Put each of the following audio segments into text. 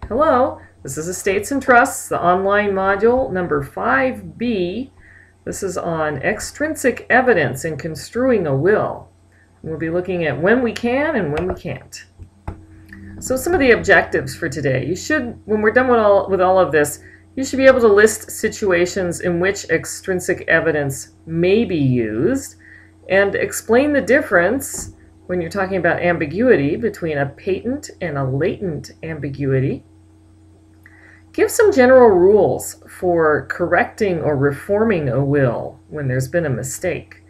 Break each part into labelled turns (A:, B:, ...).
A: Hello, this is Estates and Trusts, the online module number 5B. This is on extrinsic evidence in construing a will. We'll be looking at when we can and when we can't. So some of the objectives for today. You should, when we're done with all of this, you should be able to list situations in which extrinsic evidence may be used and explain the difference when you're talking about ambiguity between a patent and a latent ambiguity. Give some general rules for correcting or reforming a will when there's been a mistake.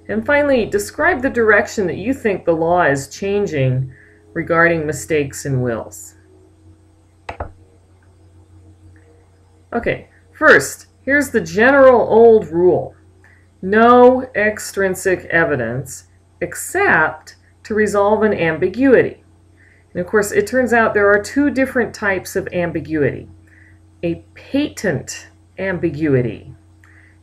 A: And finally, describe the direction that you think the law is changing regarding mistakes in wills. Okay, first, here's the general old rule. No extrinsic evidence except to resolve an ambiguity. And of course, it turns out there are two different types of ambiguity. A patent ambiguity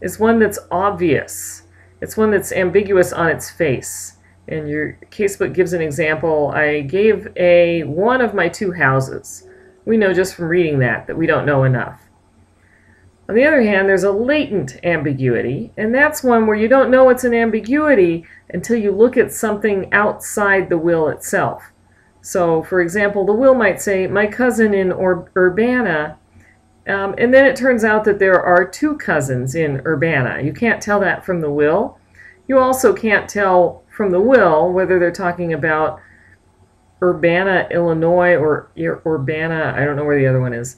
A: is one that's obvious. It's one that's ambiguous on its face. And your casebook gives an example. I gave one of my two houses. We know just from reading that we don't know enough. On the other hand, there's a latent ambiguity, and that's one where you don't know it's an ambiguity until you look at something outside the will itself. So, for example, the will might say, my cousin in Urbana, and then it turns out that there are two cousins in Urbana. You can't tell that from the will. You also can't tell from the will whether they're talking about Urbana, Illinois, or Urbana, I don't know where the other one is.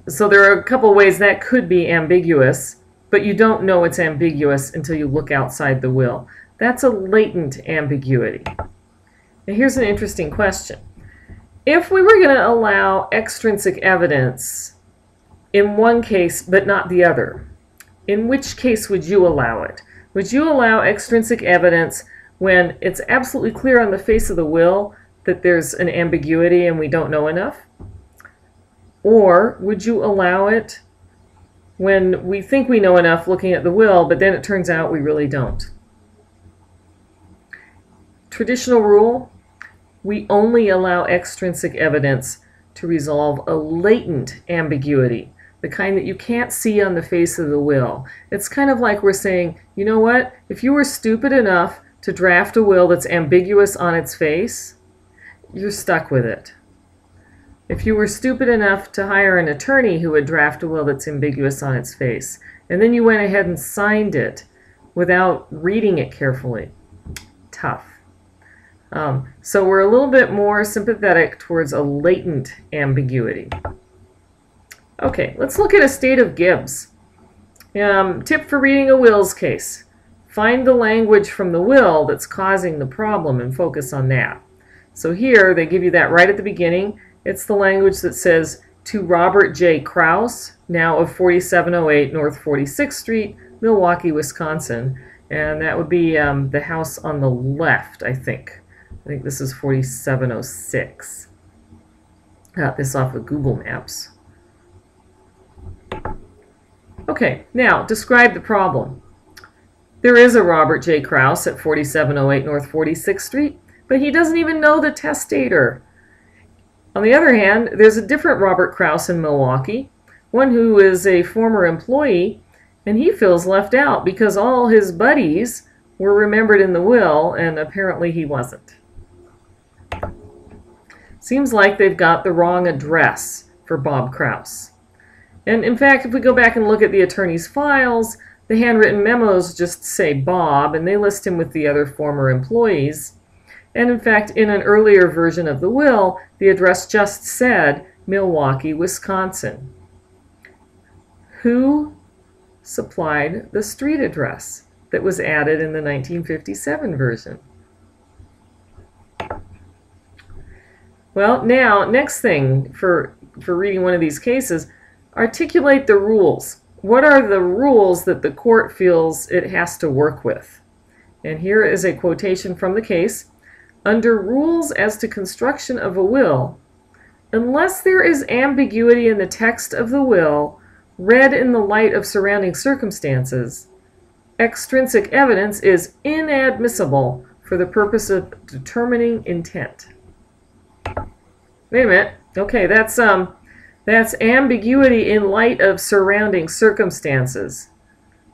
A: So there are a couple ways that could be ambiguous, but you don't know it's ambiguous until you look outside the will. That's a latent ambiguity. Now here's an interesting question. If we were going to allow extrinsic evidence in one case but not the other, in which case would you allow it? Would you allow extrinsic evidence when it's absolutely clear on the face of the will that there's an ambiguity and we don't know enough? Or would you allow it when we think we know enough looking at the will, but then it turns out we really don't? Traditional rule, we only allow extrinsic evidence to resolve a latent ambiguity, the kind that you can't see on the face of the will. It's kind of like we're saying, you know what, if you were stupid enough to draft a will that's ambiguous on its face, you're stuck with it. If you were stupid enough to hire an attorney who would draft a will that's ambiguous on its face, and then you went ahead and signed it without reading it carefully, tough. So we're a little bit more sympathetic towards a latent ambiguity. Okay, let's look at estate of Gibbs. Tip for reading a wills case. Find the language from the will that's causing the problem and focus on that. So here they give you that right at the beginning. It's the language that says, to Robert J. Krause, now of 4708 North 46th Street, Milwaukee, Wisconsin. And that would be the house on the left, I think. I think this is 4706. Got this off of Google Maps. Okay, now describe the problem. There is a Robert J. Krause at 4708 North 46th Street, but he doesn't even know the testator. On the other hand, there's a different Robert Krause in Milwaukee, one who is a former employee, and he feels left out because all his buddies were remembered in the will, and apparently he wasn't. Seems like they've got the wrong address for Bob Krause. And in fact, if we go back and look at the attorney's files, the handwritten memos just say Bob, and they list him with the other former employees. And in fact, in an earlier version of the will, the address just said Milwaukee, Wisconsin. Who supplied the street address that was added in the 1957 version? Well, now, next thing for reading one of these cases, articulate the rules. What are the rules that the court feels it has to work with? And here is a quotation from the case. Under rules as to construction of a will, unless there is ambiguity in the text of the will, read in the light of surrounding circumstances, extrinsic evidence is inadmissible for the purpose of determining intent. Wait a minute, Okay, that's ambiguity in light of surrounding circumstances.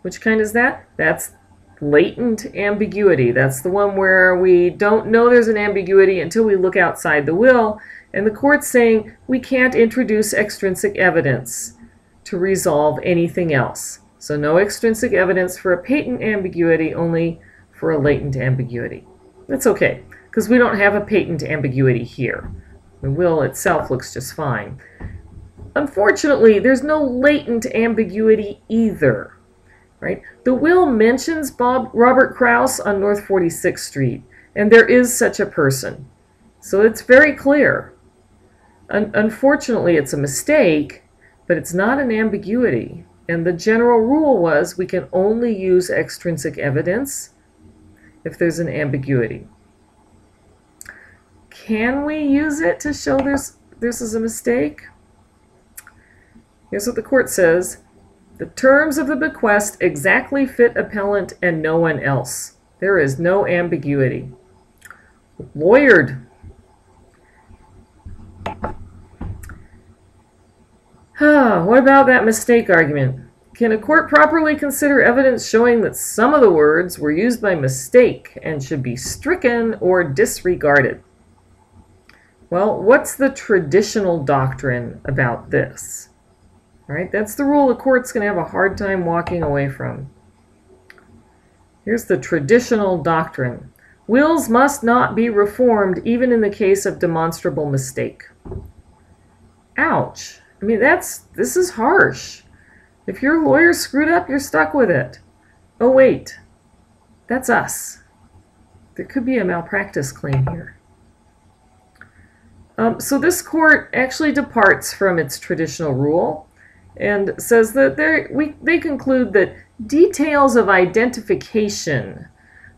A: Which kind is that? That's latent ambiguity. That's the one where we don't know there's an ambiguity until we look outside the will, and the court's saying we can't introduce extrinsic evidence to resolve anything else. So no extrinsic evidence for a patent ambiguity, only for a latent ambiguity. That's okay, because we don't have a patent ambiguity here. The will itself looks just fine. Unfortunately, there's no latent ambiguity either. Right? The will mentions Robert Krauss on North 46th Street, and there is such a person. So it's very clear. Unfortunately, it's a mistake, but it's not an ambiguity. And the general rule was we can only use extrinsic evidence if there's an ambiguity. Can we use it to show this is a mistake? Here's what the court says. The terms of the bequest exactly fit appellant and no one else. There is no ambiguity. Lawyered. What about that mistake argument? Can a court properly consider evidence showing that some of the words were used by mistake and should be stricken or disregarded? Well, what's the traditional doctrine about this? All right, that's the rule the court's going to have a hard time walking away from. Here's the traditional doctrine. Wills must not be reformed even in the case of demonstrable mistake. Ouch. I mean, this is harsh. If your lawyer screwed up, you're stuck with it. Oh, wait. That's us. There could be a malpractice claim here. So this court actually departs from its traditional rule and says that they conclude that details of identification,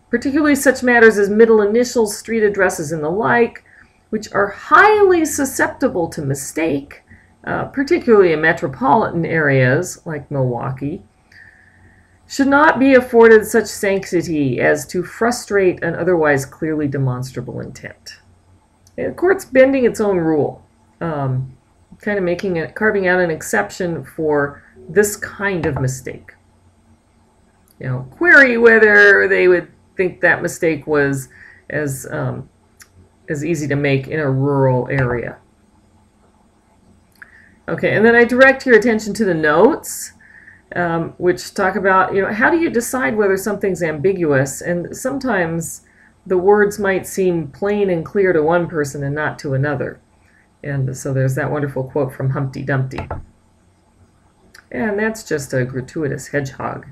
A: particularly such matters as middle initials, street addresses, and the like, which are highly susceptible to mistake, particularly in metropolitan areas like Milwaukee, should not be afforded such sanctity as to frustrate an otherwise clearly demonstrable intent. And the court's bending its own rule, kind of carving out an exception for this kind of mistake. You know, query whether they would think that mistake was as easy to make in a rural area. Okay, and then I direct your attention to the notes, which talk about, how do you decide whether something's ambiguous? And sometimes the words might seem plain and clear to one person and not to another. And so there's that wonderful quote from Humpty Dumpty. And that's just a gratuitous hedgehog.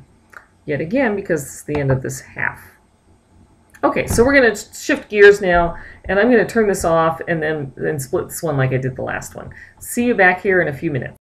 A: Yet again, because it's the end of this half. Okay, so we're going to shift gears now, and I'm going to turn this off and then split this one like I did the last one. See you back here in a few minutes.